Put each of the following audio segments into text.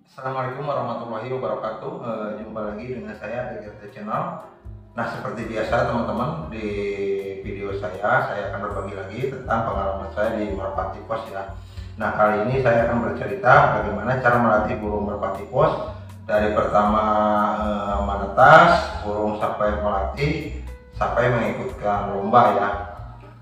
Assalamualaikum warahmatullahi wabarakatuh. Jumpa lagi dengan saya di GT Channel. Nah, seperti biasa teman-teman, di video saya akan berbagi lagi tentang pengalaman saya di merpati pos ya. Nah, kali ini saya akan bercerita bagaimana cara melatih burung merpati pos dari pertama menetas burung sampai melatih sampai mengikutkan lomba ya.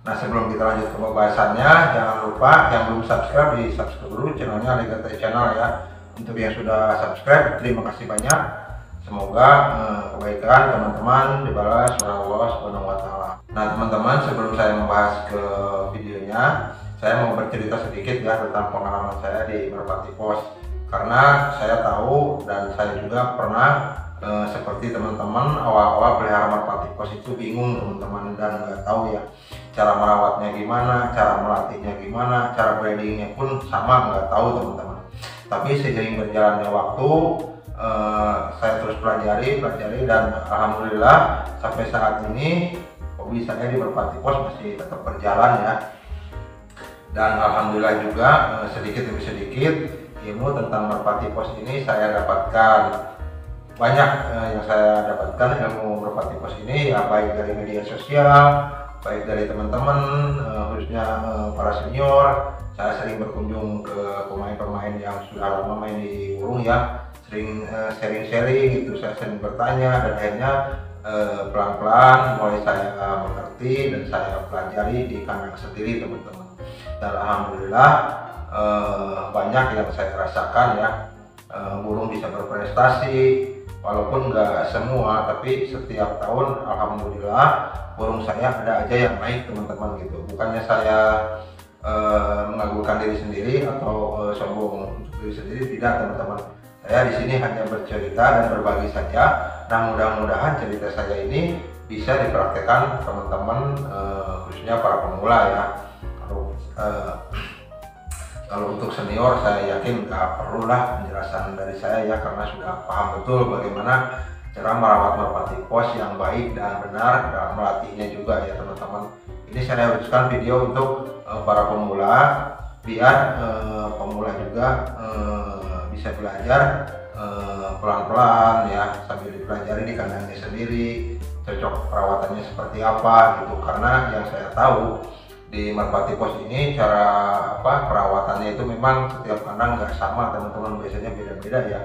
Nah, sebelum kita lanjut ke pembahasannya, jangan lupa yang belum subscribe di subscribe dulu channelnya GT Channel ya. Untuk yang sudah subscribe, terima kasih banyak. Semoga kebaikan teman-teman dibalas oleh Allah Subhanahu wa Ta'ala. Nah, teman-teman, sebelum saya membahas ke videonya, saya mau bercerita sedikit ya tentang pengalaman saya di merpati pos. Karena saya tahu dan saya juga pernah seperti teman-teman awal-awal pelihara merpati pos itu bingung teman-teman, dan nggak tahu ya cara merawatnya gimana, cara melatihnya gimana, cara breedingnya pun sama nggak tahu teman-teman. Tapi seiring berjalannya waktu, saya terus pelajari dan alhamdulillah sampai saat ini hobi saya di merpati pos masih tetap berjalan ya. Dan alhamdulillah juga sedikit demi sedikit ilmu tentang merpati pos ini saya dapatkan. Banyak yang saya dapatkan ilmu merpati pos ini ya, baik dari media sosial, baik dari teman-teman, khususnya para senior. Saya sering berkunjung ke pemain-pemain yang sudah lama main di burung ya, sering sharing-sharing gitu. Saya sering bertanya dan akhirnya pelan-pelan mulai saya mengerti dan saya pelajari di kandang sendiri teman-teman. Dan alhamdulillah banyak yang saya rasakan ya, burung bisa berprestasi walaupun nggak semua, tapi setiap tahun alhamdulillah burung saya ada aja yang naik teman-teman gitu. Bukannya saya mengagumkan diri sendiri atau sombong untuk diri sendiri, tidak teman-teman. Saya di sini hanya bercerita dan berbagi saja. Nah, mudah-mudahan cerita saya ini bisa dipraktekkan teman-teman, khususnya para pemula ya. Kalau untuk senior saya yakin nggak perlulah penjelasan dari saya ya, karena sudah paham betul bagaimana cara merawat merpati pos yang baik dan benar, dan melatihnya juga ya teman-teman. Ini saya uruskan video untuk para pemula, biar pemula juga bisa belajar pelan-pelan ya, sambil dipelajari di kandangnya sendiri, cocok perawatannya seperti apa gitu. Karena yang saya tahu di merpati pos ini cara perawatannya itu memang setiap kandang nggak sama teman-teman, biasanya beda-beda ya.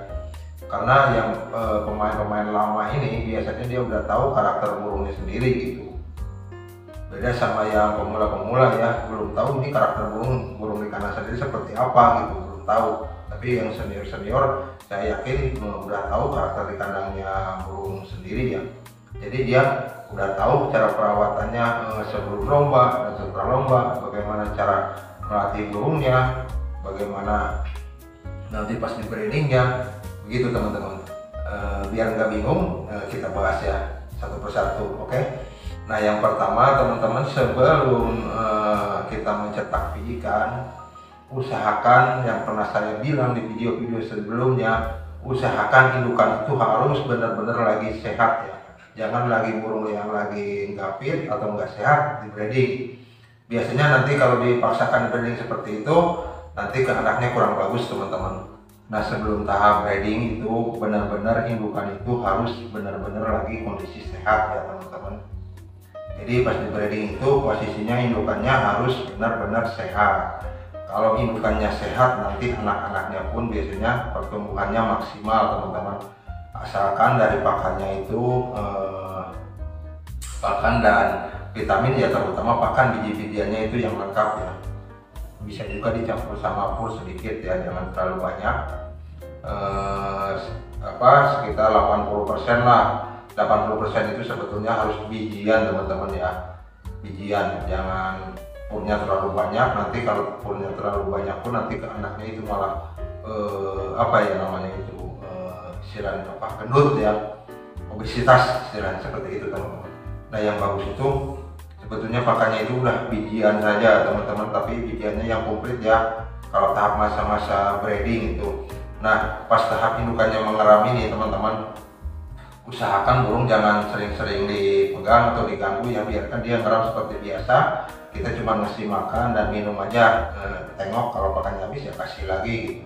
Karena yang pemain-pemain lama ini biasanya dia udah tahu karakter burungnya sendiri gitu. Beda sama yang pemula-pemula ya, belum tahu ini karakter burung di kandang sendiri seperti apa gitu, belum tahu. Tapi yang senior-senior saya yakin udah tahu karakter di kandangnya burung sendiri ya. Jadi dia udah tahu cara perawatannya sebelum lomba dan setelah lomba, bagaimana cara melatih burungnya, bagaimana nanti pas di breedingnya, begitu teman-teman. Biar nggak bingung, kita bahas ya satu persatu, oke? Nah, yang pertama teman-teman, sebelum kita mencetak ikan, usahakan yang pernah saya bilang di video-video sebelumnya, usahakan indukan itu harus benar-benar lagi sehat ya. Jangan lagi burung yang lagi nggak fit atau nggak sehat di breeding. Biasanya nanti kalau dipaksakan breeding seperti itu, nanti ke anaknya kurang bagus teman-teman. Nah, sebelum tahap breeding itu benar-benar indukan itu harus benar-benar lagi kondisi sehat ya teman-teman. Jadi pas di breeding itu posisinya indukannya harus benar-benar sehat. Kalau indukannya sehat, nanti anak-anaknya pun biasanya pertumbuhannya maksimal teman-teman. Asalkan dari pakannya itu pakan dan vitamin ya, terutama pakan biji-bijiannya itu yang lengkap ya. Bisa juga dicampur sama pur sedikit ya, jangan terlalu banyak. Sekitar 80% lah. 80% itu sebetulnya harus bijian teman-teman ya, bijian, jangan purnya terlalu banyak. Nanti kalau purnya terlalu banyak pun nanti ke anaknya itu malah istilahnya gendut ya, obesitas istilahnya seperti itu teman-teman. Nah, yang bagus itu sebetulnya pakannya itu udah bijian saja teman-teman, tapi bijiannya yang komplit ya kalau tahap masa-masa breeding itu. Nah, pas tahap indukannya mengeram ini teman-teman, usahakan burung jangan sering-sering dipegang atau diganggu ya, biarkan dia ngeram seperti biasa. Kita cuma ngasih makan dan minum aja, tengok kalau pakannya habis ya kasih lagi gitu.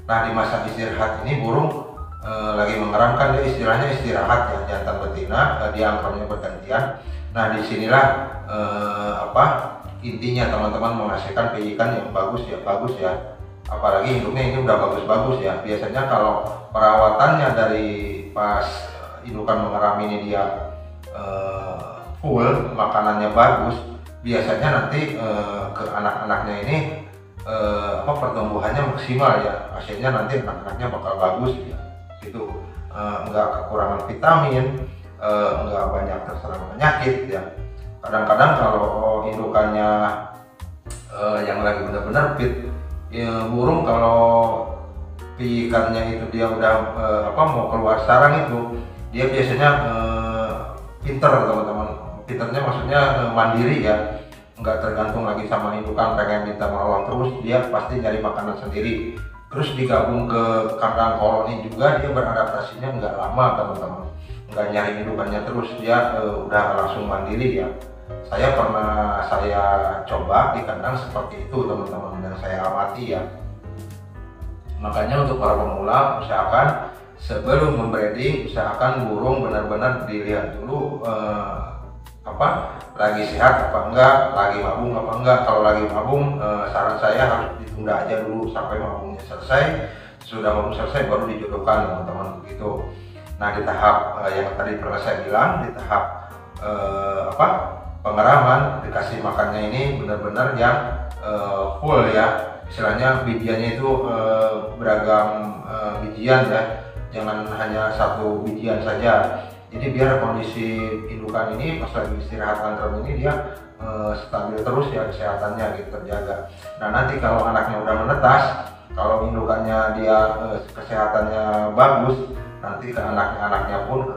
Nah di masa istirahat ini burung lagi mengerangkan, dia istilahnya istirahat ya, jantan betina dia angkramnya bergantian. Nah disinilah intinya teman-teman menghasilkan ikan yang bagus ya, apalagi induknya ini udah bagus-bagus ya. Biasanya kalau perawatannya dari pas indukan mengeram ini dia full, makanannya bagus, biasanya nanti ke anak-anaknya ini pertumbuhannya maksimal ya, hasilnya nanti anak-anaknya bakal bagus ya, gitu. Nggak kekurangan vitamin, nggak banyak terserang penyakit ya. Kadang-kadang kalau indukannya yang lagi benar-benar fit ya, burung kalau ikannya itu dia udah mau keluar sarang itu, dia biasanya pinter teman-teman. Pinternya maksudnya mandiri ya, nggak tergantung lagi sama indukan pengen minta melawak terus, dia pasti nyari makanan sendiri. Terus digabung ke kandang koloni juga, dia beradaptasinya nggak lama teman-teman, nggak nyari indukannya terus, dia udah langsung mandiri ya. Saya pernah coba di kandang seperti itu teman-teman, dan saya amati ya. Makanya untuk para pemula, usahakan sebelum membreeding, usahakan burung benar-benar dilihat dulu lagi sehat apa enggak, lagi mabung apa enggak. Kalau lagi mabung, saran saya harus ditunda aja dulu sampai mabungnya selesai. Sudah mabung selesai baru dijodohkan teman-teman begitu. Nah di tahap yang tadi pernah saya bilang, di tahap pengeraman, dikasih makannya ini benar-benar yang full ya, istilahnya bijiannya itu beragam bijian ya, jangan hanya satu bijian saja. Jadi biar kondisi indukan ini pas lagi istirahat angkrem ini dia stabil terus ya, kesehatannya gitu terjaga. Nah nanti kalau anaknya udah menetas, kalau indukannya dia kesehatannya bagus, nanti ke anaknya pun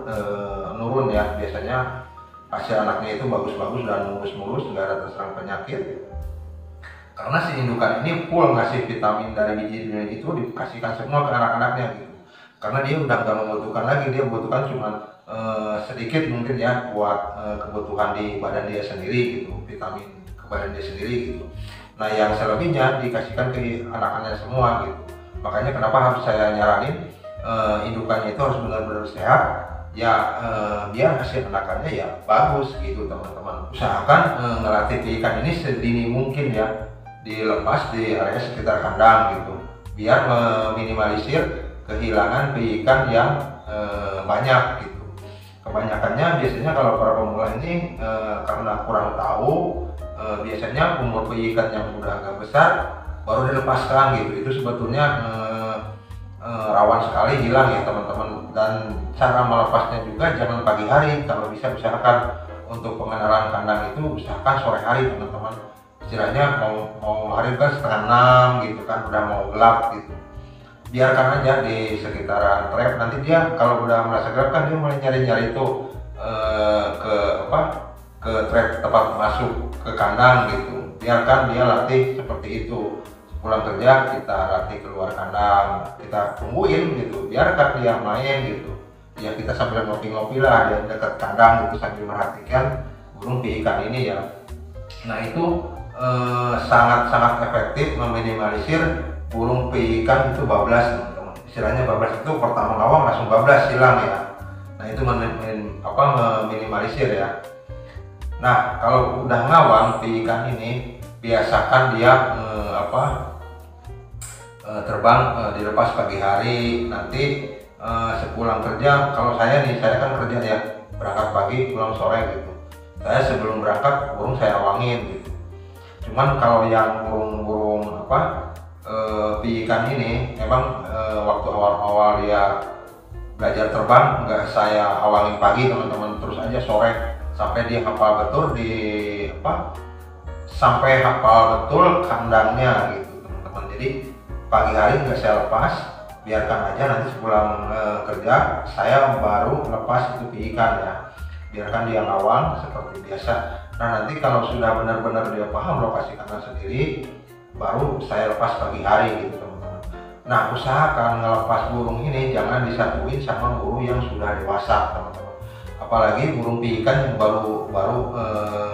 nurun ya. Biasanya hasil anaknya itu bagus-bagus dan mulus-mulus, nggak ada terserang penyakit. Karena si indukan ini full ngasih vitamin dari biji-biji itu, dikasihkan semua ke anak-anaknya gitu. Karena dia udah nggak membutuhkan lagi, dia membutuhkan cuma sedikit mungkin ya buat kebutuhan di badan dia sendiri gitu, vitamin ke badan dia sendiri gitu. Nah yang selebihnya dikasihkan ke anak-anaknya semua gitu. Makanya kenapa harus saya nyaranin indukannya itu harus benar-benar sehat ya, biar hasil anakannya ya bagus gitu teman-teman. Usahakan ngelatih ikan ini sedini mungkin ya, dilepas di area sekitar kandang gitu, biar meminimalisir kehilangan ikan yang banyak gitu. Kebanyakannya biasanya kalau para pemula ini karena kurang tahu, biasanya umur ikan yang udah agak besar baru dilepaskan gitu. Itu sebetulnya rawan sekali hilang ya teman-teman. Dan cara melepasnya juga jangan pagi hari, kalau bisa usahakan untuk pengenalan kandang itu usahakan sore hari teman-teman. Istilahnya mau hari kan setengah 6 gitu kan, udah mau gelap gitu. Biarkan aja di sekitaran trap, nanti dia kalau udah merasa gelap kan dia mulai nyari-nyari itu ke trap tempat masuk ke kandang gitu. Biarkan dia latih seperti itu. Pulang kerja kita latih keluar kandang, kita tungguin gitu, biarkan dia main gitu ya. Kita sambil ngopi-ngopi lah di dekat kandang gitu sambil merhatikan burung ikan ini ya. Nah itu sangat-sangat efektif meminimalisir burung ikan itu bablas teman-teman. Istilahnya bablas itu pertama ngawang langsung bablas hilang ya. Nah itu meminimalisir ya. Nah kalau udah ngawang ikan ini, biasakan dia terbang dilepas pagi hari. Nanti sepulang kerja, kalau saya kan kerja ya, berangkat pagi pulang sore gitu. Saya sebelum berangkat burung saya awangin gitu. Cuman kalau yang burung-burung ikan ini memang waktu awal-awal dia belajar terbang nggak saya awangin pagi teman-teman, terus aja sore sampai dia hafal betul sampai hafal betul kandangnya gitu teman-teman. Jadi pagi hari nggak saya lepas, biarkan aja nanti sepulang kerja saya baru lepas itu ikan ya, biarkan dia ngawang seperti biasa. Nah nanti kalau sudah benar-benar dia paham lokasi kandang sendiri, baru saya lepas pagi hari gitu teman-teman. Nah usahakan ngelepas burung ini jangan disatuin sama burung yang sudah dewasa teman-teman. Apalagi burung ikan yang baru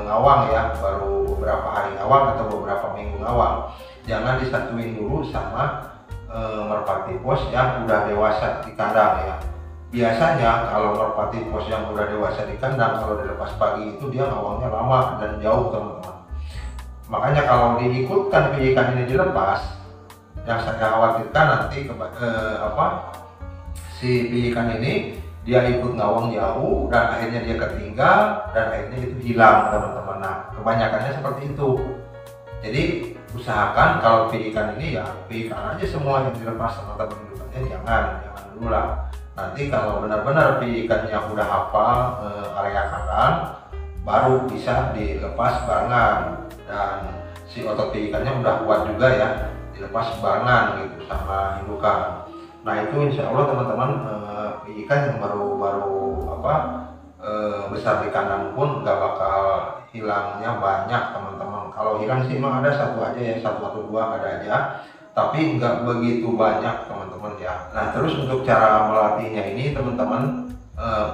ngawang ya, baru beberapa hari ngawang atau beberapa minggu ngawang, jangan disatuin dulu sama merpati pos yang udah dewasa di kandang ya. Biasanya kalau merpati pos yang udah dewasa di kandang, kalau dilepas pagi itu dia ngawangnya lama dan jauh teman-teman. Makanya kalau diikutkan pijikan ini dilepas, yang saya khawatirkan nanti si pijikan ini dia ikut ngawang jauh dan akhirnya dia ketinggal dan akhirnya itu hilang teman-teman. Nah kebanyakannya seperti itu. Jadi usahakan kalau pijikan ini ya pijikan aja semua yang dilepas teman-teman, jangan dulu lah. Nanti kalau benar-benar pijikannya udah hafal area kandang, baru bisa dilepas barengan, dan si otot pijikannya udah kuat juga ya, dilepas barengan gitu sama indukan. Nah itu insya Allah teman-teman, pijikan yang baru besar di kandang pun gak bakal hilangnya banyak teman-teman. Kalau hilang sih emang ada satu aja ya, satu atau dua ada aja, tapi nggak begitu banyak teman-teman ya. Nah terus untuk cara melatihnya ini teman-teman,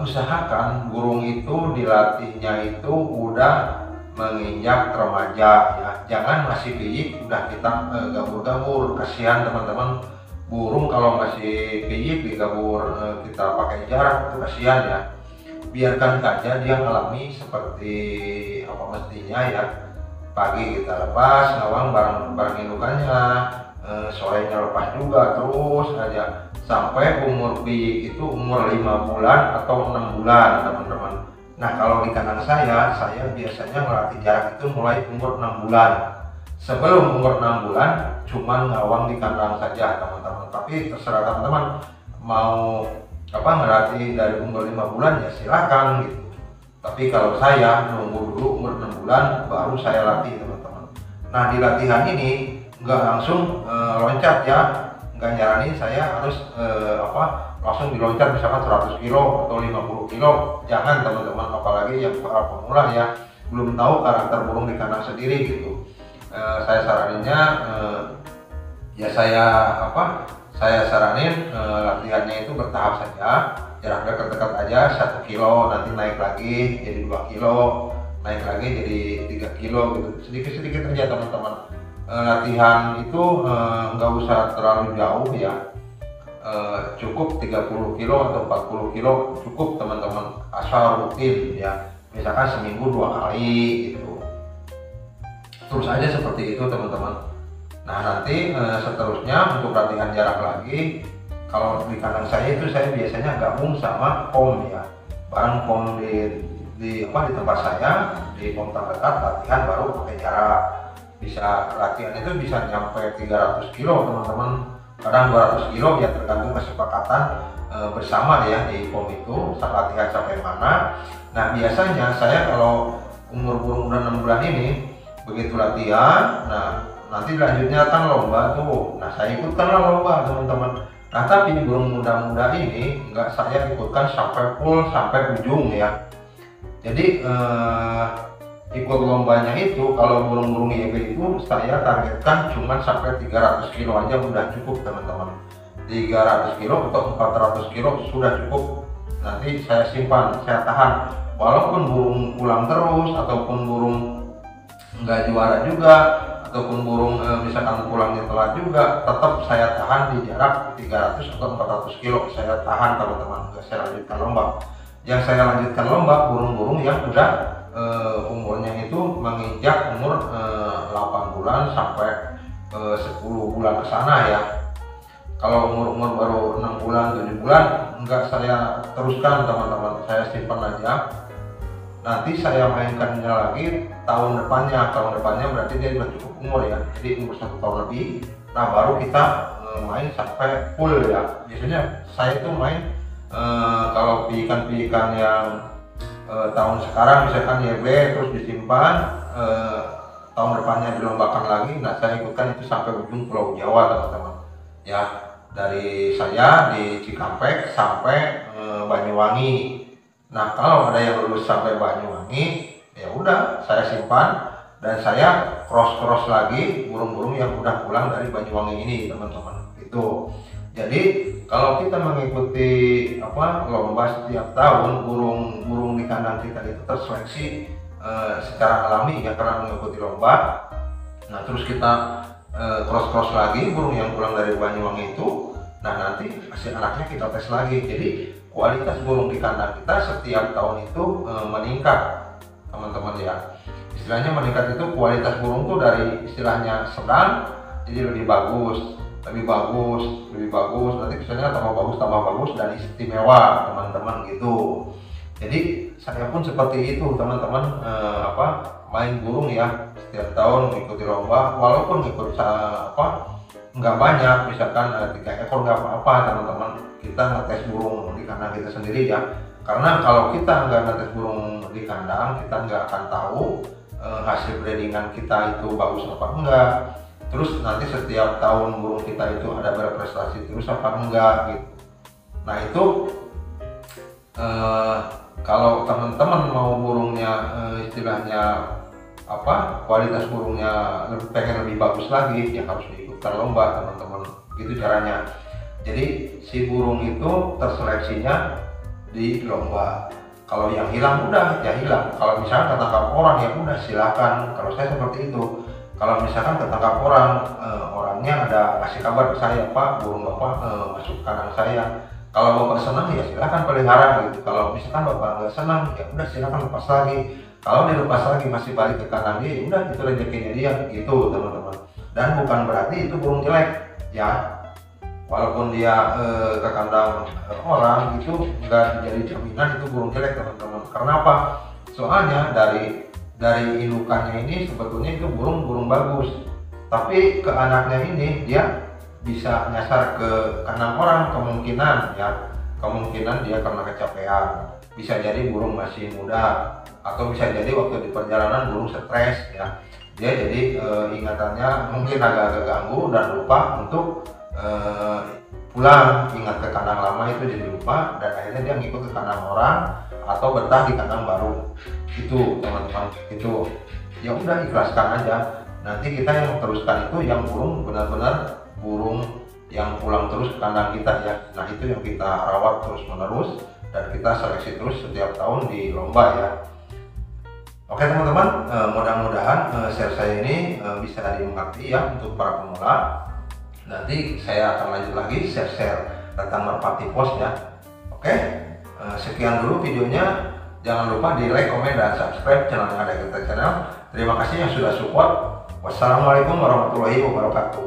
usahakan burung itu dilatihnya itu udah menginjak remaja ya, jangan masih pijik udah kita gabur-gabur. Kasihan teman-teman, burung kalau masih pijik digabur kita pakai jarak itu kasihan ya. Biarkan saja dia alami seperti apa mestinya ya. Pagi kita lepas ngawang bareng indukannya, sorenya lepas juga, terus aja sampai umur piyik itu umur 5 bulan atau 6 bulan teman-teman. Nah kalau di kandang saya biasanya melatih jarak itu mulai umur 6 bulan. Sebelum umur 6 bulan cuman ngawang di kandang saja teman-teman, tapi terserah teman-teman mau melatih dari umur 5 bulan ya silakan gitu. Tapi kalau saya nunggu dulu umur 6 bulan baru saya latih teman-teman. Nah di latihan ini nggak langsung loncat ya, nggak nyaranin saya harus langsung diloncat misalkan 100 kilo atau 50 kilo, jangan teman-teman, apalagi yang para pemula ya belum tahu karakter burung di kandang sendiri gitu. Saya saraninnya ya saya saranin latihannya itu bertahap saja, jarak dekat-dekat aja 1 kilo, nanti naik lagi jadi 2 kilo, naik lagi jadi 3 kilo gitu, sedikit-sedikit aja teman-teman. Latihan itu nggak usah terlalu jauh ya, cukup 30 kilo atau 40 kilo cukup teman-teman, asal rutin ya, misalkan seminggu 2 kali gitu, terus aja seperti itu teman-teman. Nah nanti seterusnya untuk latihan jarak lagi, kalau di kandang saya itu saya biasanya gabung sama pom ya, bareng pom di tempat saya, di pom terdekat latihan baru pakai jarak. Bisa latihan itu bisa nyampe 300 kilo teman-teman, kadang 200 kilo ya tergantung kesepakatan bersama ya di pom itu latihan sampai mana. Nah biasanya saya kalau umur burung udah 6 bulan ini begitu latihan, nah nanti lanjutnya kan lomba tuh, nah saya ikutkanlah lomba teman-teman. Nah tapi burung muda-muda ini nggak saya ikutkan sampai full sampai ujung ya. Jadi ikut lombanya itu kalau burung-burung IEB itu saya targetkan cuma sampai 300 kilo aja udah cukup teman-teman. 300 kilo atau 400 kilo sudah cukup, nanti saya simpan, saya tahan. Walaupun burung pulang terus ataupun burung nggak juara juga, ataupun burung misalkan pulangnya telat juga, tetap saya tahan di jarak 300 atau 400 kilo saya tahan teman-teman, nggak saya lanjutkan lomba. Yang saya lanjutkan lomba burung-burung yang udah umurnya itu menginjak umur 8 bulan sampai 10 bulan ke sana ya. Kalau umur baru 6 bulan 7 bulan enggak saya teruskan teman-teman, saya simpan aja. Nanti saya mainkannya lagi tahun depannya berarti dia sudah cukup umur ya, jadi umur 1 tahun lebih. Nah baru kita main sampai full ya. Biasanya saya itu main kalau pijikan-pijikan yang tahun sekarang misalkan YB terus disimpan, tahun depannya dilombakan lagi. Nah saya ikutkan itu sampai ujung Pulau Jawa teman-teman ya, dari saya di Cikampek sampai Banyuwangi. Nah kalau ada yang lulus sampai Banyuwangi ya udah saya simpan dan saya cross lagi burung-burung yang udah pulang dari Banyuwangi ini teman-teman itu. Jadi kalau kita mengikuti lomba setiap tahun, burung-burung di kandang kita itu terseleksi secara alami ya karena mengikuti lomba. Nah terus kita cross lagi burung yang pulang dari Banyuwangi itu. Nah nanti hasil anaknya kita tes lagi. Jadi kualitas burung di kandang kita setiap tahun itu meningkat teman-teman ya. Istilahnya meningkat itu kualitas burung tuh dari istilahnya sedang jadi lebih bagus, lebih bagus, nanti kesannya tambah bagus dan istimewa teman-teman gitu. Jadi saya pun seperti itu teman-teman, main burung ya setiap tahun mengikuti lomba, walaupun ikut nggak banyak, misalkan 3 ekor nggak apa-apa teman-teman, kita ngetes burung di kandang kita sendiri ya. Karena kalau kita nggak ngetes burung di kandang, kita nggak akan tahu hasil breedingan kita itu bagus apa enggak. Terus nanti setiap tahun burung kita itu ada berprestasi terus apa enggak gitu. Nah itu kalau teman-teman mau burungnya istilahnya kualitas burungnya pengen lebih bagus lagi, ya harus diikutkan lomba teman-teman, gitu caranya. Jadi si burung itu terseleksinya di lomba. Kalau yang hilang udah ya hilang. Kalau misalkan ketangkap orang ya udah silakan. Kalau saya seperti itu. Kalau misalkan ketangkap orang, orangnya ada ngasih kabar ke saya, Pak, burung Bapak masuk kandang saya. Kalau Bapak senang ya silakan pelihara gitu. Kalau misalkan Bapak nggak senang ya udah silakan lepas lagi. Kalau dilepas lagi masih balik ke kandang dia, ya udah itu rezekinya dia gitu teman-teman. Dan bukan berarti itu burung jelek ya. Walaupun dia ke kandang orang itu nggak jadi jaminan itu burung jelek teman-teman. Karena apa? Soalnya dari indukannya ini sebetulnya itu burung bagus, tapi ke anaknya ini dia bisa nyasar ke kandang orang, kemungkinan dia karena kecapean, bisa jadi burung masih muda, atau bisa jadi waktu di perjalanan burung stres ya, dia jadi ingatannya mungkin agak ganggu dan lupa untuk pulang, ingat ke kandang lama itu jadi lupa, dan akhirnya dia ngikut ke kandang orang atau betah di kandang baru. Itu teman-teman, itu ya udah ikhlaskan aja. Nanti kita yang teruskan itu yang burung benar-benar burung yang pulang terus ke kandang kita ya. Nah itu yang kita rawat terus menerus dan kita seleksi terus setiap tahun di lomba ya. Oke teman-teman, mudah-mudahan share saya ini bisa dimengerti ya untuk para pemula. Nanti saya akan lanjut lagi share-share tentang merpati pos ya. Oke, sekian dulu videonya. Jangan lupa di like, komen, dan subscribe channelnya Ada Kita Channel. Terima kasih yang sudah support. Wassalamualaikum warahmatullahi wabarakatuh.